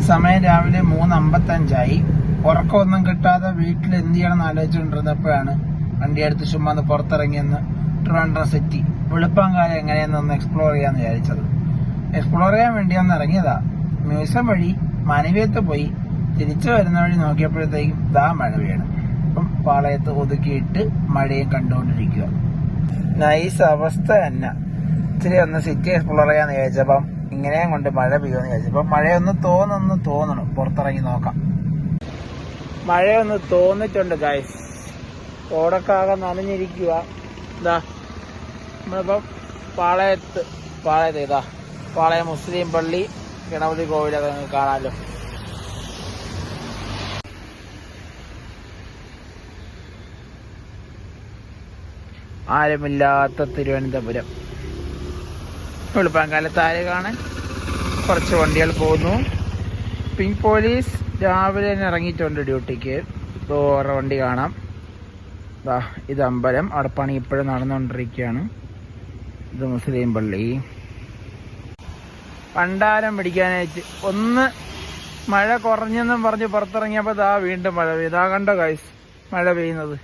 സമയം രാവിലെ 3:55. ഉറക്കമൊന്നും കിട്ടാതെ വീട്ടിൽ എന്ത് ചെയ്യണമെന്ന് ആലോചിച്ചുകൊണ്ടിരുന്നപ്പോഴാണ് വണ്ടി എടുത്ത് ചുമ്മാ പുറത്തിറങ്ങിയെന്ന് ട്രിവാൻഡ്രം സിറ്റി വെളുപ്പാങ്കാലം എങ്ങനെയെന്നൊന്ന് എക്സ്പ്ലോർ ചെയ്യാന്ന് വിചാരിച്ചത്. എക്സ്പ്ലോർ ചെയ്യാൻ വേണ്ടി ഒന്ന് ഇറങ്ങിയതാ. മ്യൂസിയം വഴി മനവിയത്ത് പോയി തിരിച്ചു വരുന്ന വഴി നോക്കിയപ്പോഴത്തേക്കും മഴ വീണ്. അപ്പം പാളയത്ത് ഒതുക്കിയിട്ട് മഴയും കണ്ടുകൊണ്ടിരിക്കുക. നൈസ് അവസ്ഥ തന്നെ. ഇച്ചിരി ഒന്ന് സിറ്റി എക്സ്പ്ലോർ ചെയ്യാന്ന് വിചാരിച്ചപ്പം ഇങ്ങനെയും കൊണ്ട് മഴ പെയ്യുമെന്ന് വിചാരിച്ചപ്പം മഴയൊന്ന് തോന്നണം. പുറത്തിറങ്ങി നോക്കാം. മഴയൊന്ന് തോന്നിട്ടുണ്ട് ഗൈസ്. ഓടക്കാകെ നനഞ്ഞിരിക്കുക. നമ്മളിപ്പം പാളയത്ത് പാളയം മുസ്ലിം പള്ളി, ഗണപതി കോവിലൊക്കെ നിങ്ങൾക്ക് കാണാമല്ലോ. ആരുമില്ലാത്ത തിരുവനന്തപുരം. വെളുപ്പാങ്കാലത്ത് ആര് കാണാൻ കുറച്ച് വണ്ടികൾ പോകുന്നു. പിങ്ക് പോലീസ് രാവിലെ തന്നെ ഇറങ്ങിയിട്ടുണ്ട് ഡ്യൂട്ടിക്ക്. ഓരോ വണ്ടി കാണാം. ഇത് അമ്പലം. അവിടെ പണി ഇപ്പോഴും നടന്നുകൊണ്ടിരിക്കുകയാണ്. ഇത് മുസ്ലിം പള്ളി. പണ്ടാരം പിടിക്കാനായിട്ട് ഒന്ന് മഴ കുറഞ്ഞെന്നും പറഞ്ഞ് പുറത്തിറങ്ങിയപ്പോൾ വീണ്ടും മഴ പെയ്തു. കണ്ടോ ഗൈസ് മഴ പെയ്യുന്നത്.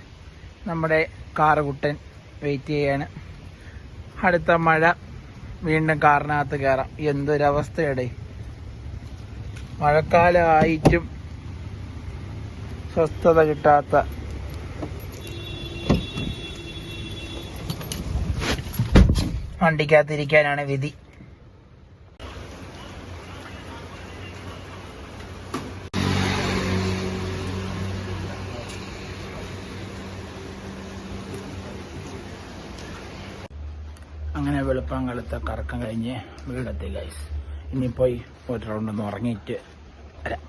നമ്മുടെ കാറുകുട്ടൻ വെയിറ്റ് ചെയ്യാണ്. അടുത്ത മഴ വീണ്ടും കാറിനകത്ത് കയറാം. എന്തൊരവസ്ഥയുടെ. മഴക്കാലമായിട്ടും സ്വസ്ഥത കിട്ടാത്ത വണ്ടിക്കകത്തിരിക്കാനാണ് വിധി. അങ്ങനെ വെളുപ്പാങ്കാലത്തെ കറക്കം കഴിഞ്ഞ് വീടെത്തി ഗൈസ്. ഇനി പോയി ഒരു റൗണ്ട് ഒന്ന് ഉറങ്ങിയിട്ട് വരാം.